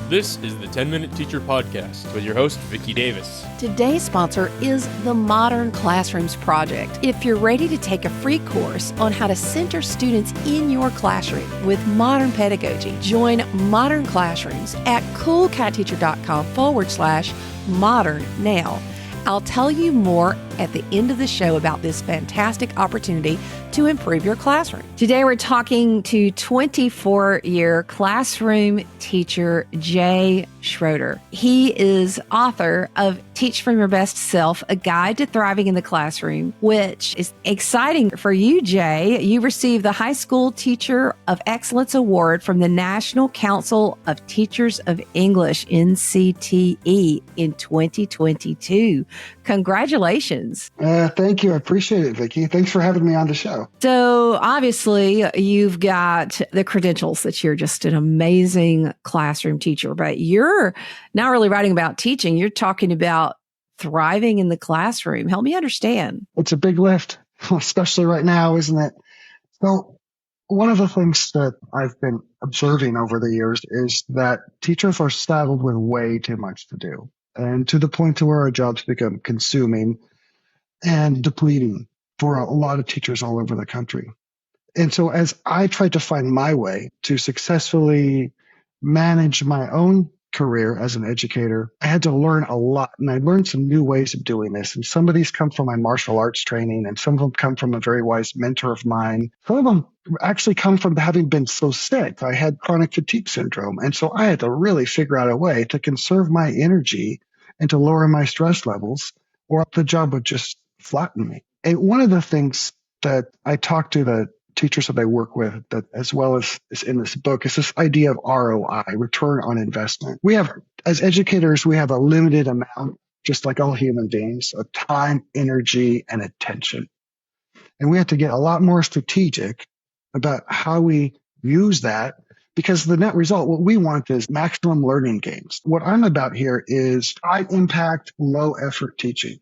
This is the 10-Minute Teacher Podcast with your host, Vicki Davis. Today's sponsor is the Modern Classrooms Project. If you're ready to take a free course on how to center students in your classroom with modern pedagogy, join Modern Classrooms at coolcatteacher.com/modern now. I'll tell you more at the end of the show about this fantastic opportunity to improve your classroom. Today, we're talking to 24-year classroom teacher Jay Schroder. He is author of Teach From Your Best Self, A Guide to Thriving in the Classroom, which is exciting for you, Jay. You received the High School Teacher of Excellence Award from the National Council of Teachers of English, NCTE, in 2022. Congratulations. Thank you. I appreciate it, Vicki. Thanks for having me on the show. So obviously you've got the credentials that you're just an amazing classroom teacher, but you're not really writing about teaching. You're talking about thriving in the classroom. Help me understand. It's a big lift, especially right now, isn't it? So one of the things that I've been observing over the years is that teachers are saddled with way too much to do, and to the point to where our jobs become consuming and depleting for a lot of teachers all over the country. And so as I tried to find my way to successfully manage my own career as an educator, I had to learn a lot. And I learned some new ways of doing this. And some of these come from my martial arts training, and some of them come from a very wise mentor of mine. Some of them actually come from having been so sick. I had chronic fatigue syndrome. And so I had to really figure out a way to conserve my energy and to lower my stress levels, or the job would just flatten me. And one of the things that I talk to the teachers that I work with, that as well as is in this book, is this idea of ROI, return on investment. We have, as educators, we have a limited amount, just like all human beings, of time, energy, and attention. And we have to get a lot more strategic about how we use that, because the net result, what we want is maximum learning gains. What I'm about here is high impact, low effort teaching.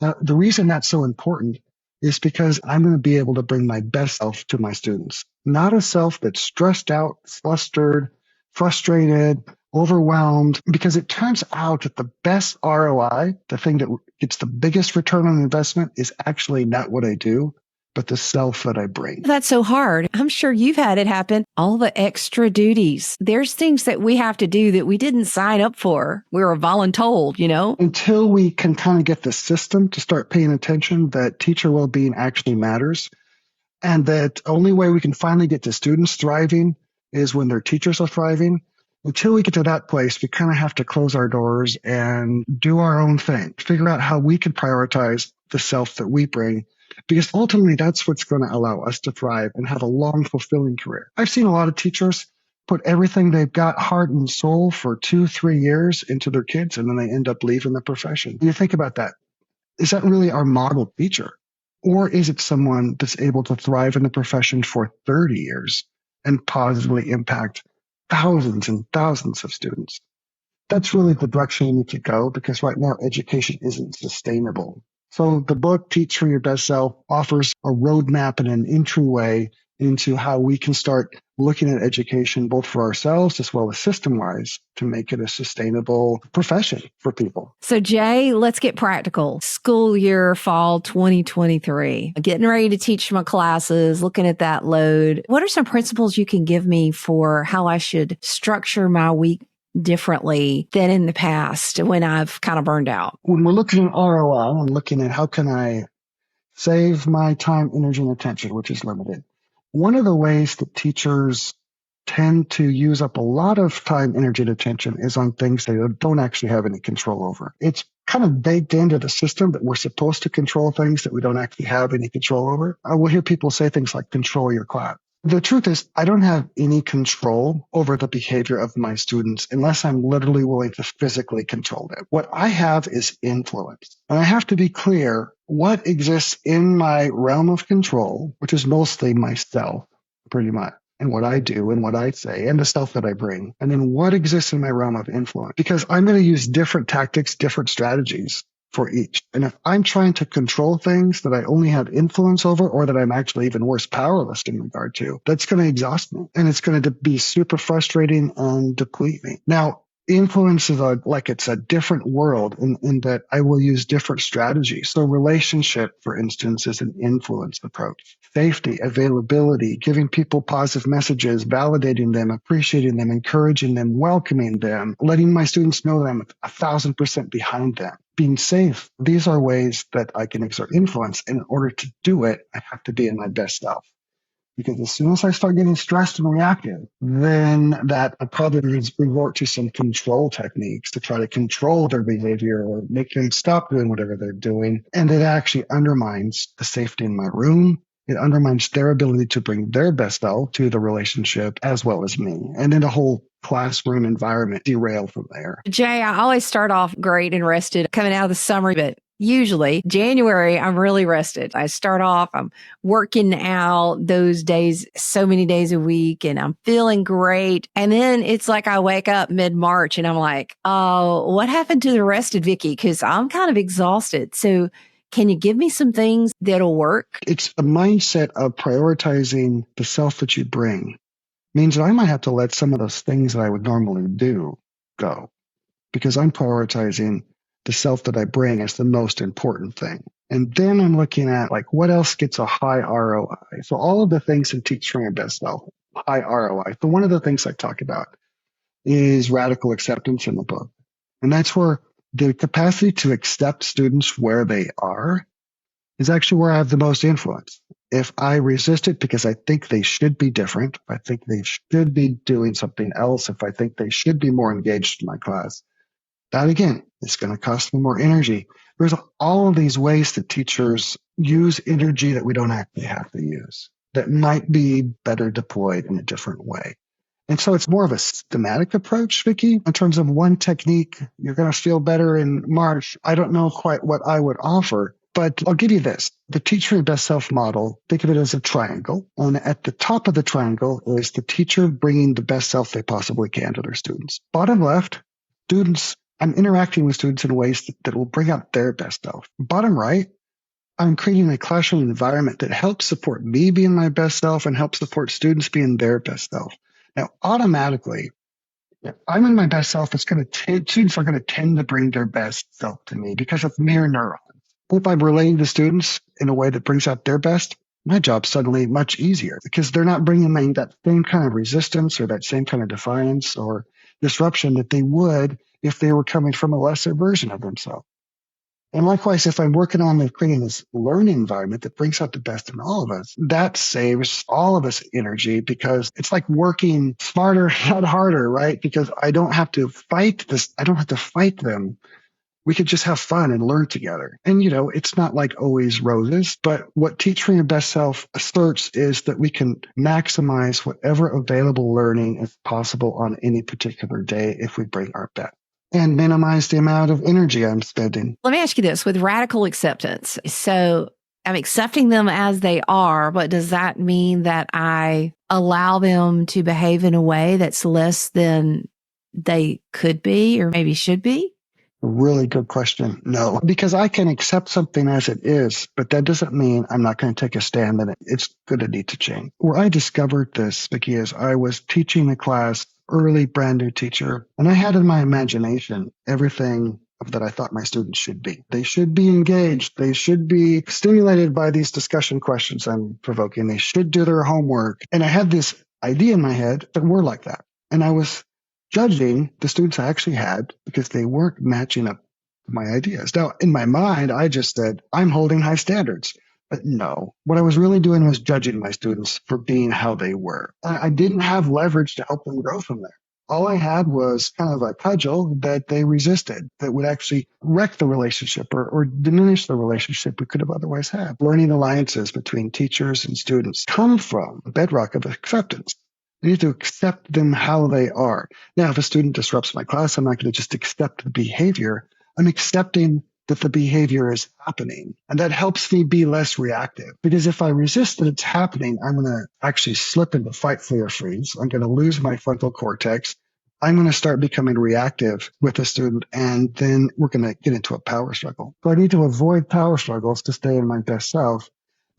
Now, the reason that's so important is because I'm going to be able to bring my best self to my students, not a self that's stressed out, flustered, frustrated, overwhelmed, because it turns out that the best ROI, the thing that gets the biggest return on investment, is actually not what I do, but the self that I bring. That's so hard. I'm sure you've had it happen. All the extra duties. There's things that we have to do that we didn't sign up for. We were voluntold, Until we can kind of get the system to start paying attention that teacher well-being actually matters, and that only way we can finally get to students thriving is when their teachers are thriving. Until we get to that place, we kind of have to close our doors and do our own thing, figure out how we can prioritize the self that we bring, because ultimately that's what's going to allow us to thrive and have a long, fulfilling career. I've seen a lot of teachers put everything they've got, heart and soul, for 2-3 years into their kids, and then they end up leaving the profession. You think about that. Is that really our model teacher? Or is it someone that's able to thrive in the profession for 30 years and positively impact thousands and thousands of students? That's really the direction we need to go, because right now education isn't sustainable. So the book, Teach From Your Best Self, offers a roadmap and an entryway into how we can start looking at education, both for ourselves as well as system-wise, to make it a sustainable profession for people. So Jay, let's get practical. School year, fall 2023. Getting ready to teach my classes, looking at that load. What are some principles you can give me for how I should structure my week differently than in the past when I've kind of burned out? When we're looking at ROI and looking at how can I save my time, energy, and attention, which is limited, one of the ways that teachers tend to use up a lot of time, energy, and attention is on things they don't actually have any control over. It's kind of baked into the system that we're supposed to control things that we don't actually have any control over. I will hear people say things like, control your class. The truth is, I don't have any control over the behavior of my students unless I'm literally willing to physically control them. What I have is influence. And I have to be clear what exists in my realm of control, which is mostly myself, pretty much, and what I do and what I say and the stuff that I bring. And then what exists in my realm of influence, because I'm going to use different tactics, different strategies for each. And if I'm trying to control things that I only have influence over, or that I'm actually even worse, powerless in regard to, that's going to exhaust me. And it's going to be super frustrating and deplete me. Now, influence is like it's a different world in that I will use different strategies. So relationship, for instance, is an influence approach. Safety, availability, giving people positive messages, validating them, appreciating them, encouraging them, welcoming them, letting my students know that I'm 1,000% behind them. Being safe. These are ways that I can exert influence. And in order to do it, I have to be in my best self. Because as soon as I start getting stressed and reactive, then that I probably resort to some control techniques to try to control their behavior or make them stop doing whatever they're doing. And it actually undermines the safety in my room. It undermines their ability to bring their best self to the relationship as well as me. And then the whole classroom environment derail from there. Jay, I always start off great and rested coming out of the summer, but usually January, I'm really rested. I start off, I'm working out those days, so many days a week, and I'm feeling great. And then it's like I wake up mid-March and I'm like, oh, what happened to the rested Vicky? Because I'm kind of exhausted. So can you give me some things that'll work? It's a mindset of prioritizing the self that you bring. Means that I might have to let some of those things that I would normally do go because I'm prioritizing the self that I bring as the most important thing. And then I'm looking at like what else gets a high ROI. So all of the things in Teaching Your Best Self, high ROI. So one of the things I talk about is radical acceptance in the book. And that's where the capacity to accept students where they are is actually where I have the most influence. If I resist it because I think they should be different, if I think they should be doing something else, if I think they should be more engaged in my class, that again, is going to cost me more energy. There's all of these ways that teachers use energy that we don't actually have to use that might be better deployed in a different way. And so it's more of a systematic approach, Vicky, in terms of one technique. You're going to feel better in March. I don't know quite what I would offer, but I'll give you this. The Teach Your Best Self model, think of it as a triangle. And at the top of the triangle is the teacher bringing the best self they possibly can to their students. Bottom left, students, I'm interacting with students in ways that will bring out their best self. Bottom right, I'm creating a classroom environment that helps support me being my best self and helps support students being their best self. Now, automatically, if I'm in my best self, students are going to tend to bring their best self to me because of mere neurons. If I'm relating to students in a way that brings out their best, my job's suddenly much easier because they're not bringing me that same kind of resistance or that same kind of defiance or disruption that they would if they were coming from a lesser version of themselves. And likewise, if I'm working on creating this learning environment that brings out the best in all of us, that saves all of us energy because it's like working smarter, not harder, right? Because I don't have to fight this. I don't have to fight them. We could just have fun and learn together. And, it's not like always roses, but what Teaching Your Best Self asserts is that we can maximize whatever available learning is possible on any particular day if we bring our best and minimize the amount of energy I'm spending. Let me ask you this with radical acceptance. So I'm accepting them as they are, but does that mean that I allow them to behave in a way that's less than they could be or maybe should be? Really good question. No, because I can accept something as it is, but that doesn't mean I'm not going to take a stand that it's going to need to change. Where I discovered this, Vicky, is I was teaching a class, early brand new teacher, and I had in my imagination everything that I thought my students should be. They should be engaged. They should be stimulated by these discussion questions I'm provoking. They should do their homework. And I had this idea in my head that were like that. And I was judging the students I actually had because they weren't matching up to my ideas. Now, in my mind, I just said, I'm holding high standards. But no, what I was really doing was judging my students for being how they were. I didn't have leverage to help them grow from there. All I had was kind of a cudgel that they resisted that would actually wreck the relationship or diminish the relationship we could have otherwise had. Learning alliances between teachers and students come from the bedrock of acceptance. I need to accept them how they are. Now, if a student disrupts my class, I'm not going to just accept the behavior. I'm accepting that the behavior is happening. And that helps me be less reactive. Because if I resist that it's happening, I'm going to actually slip into fight, flee, or freeze. I'm going to lose my frontal cortex. I'm going to start becoming reactive with the student, and then we're going to get into a power struggle. So I need to avoid power struggles to stay in my best self.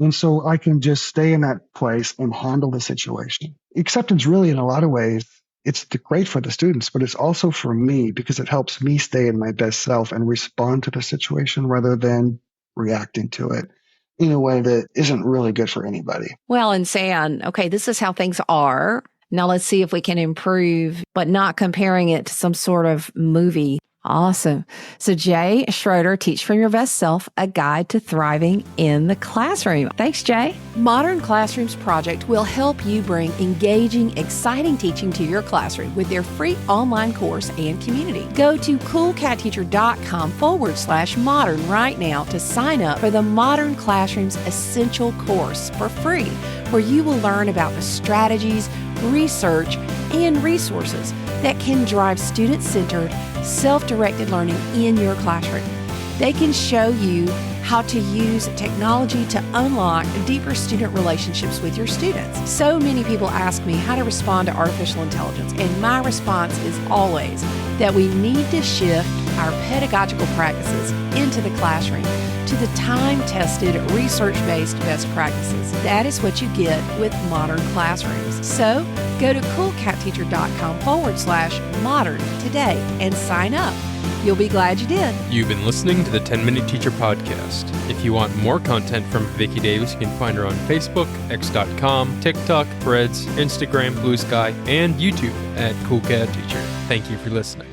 And so I can just stay in that place and handle the situation. Acceptance really, in a lot of ways, it's great for the students, but it's also for me because it helps me stay in my best self and respond to the situation rather than reacting to it in a way that isn't really good for anybody. Well, and saying, okay, this is how things are. Now let's see if we can improve, but not comparing it to some sort of movie. Awesome. So Jay Schroder, Teach from Your Best Self, a guide to thriving in the classroom. Thanks, Jay. Modern Classrooms Project will help you bring engaging, exciting teaching to your classroom with their free online course and community. Go to coolcatteacher.com/modern right now to sign up for the Modern Classrooms Essential Course for free, where you will learn about the strategies, research, and resources that can drive student-centered, self-directed learning in your classroom. They can show you how to use technology to unlock deeper student relationships with your students. So many people ask me how to respond to artificial intelligence, and my response is always that we need to shift our pedagogical practices into the classroom to the time-tested, research-based best practices. That is what you get with Modern Classrooms. So go to coolcatteacher.com/modern today and sign up. You'll be glad you did. You've been listening to the 10-Minute Teacher Podcast. If you want more content from Vicki Davis, you can find her on Facebook, x.com, TikTok, Threads, Instagram, Blue Sky, and YouTube at Cool Cat Teacher. Thank you for listening.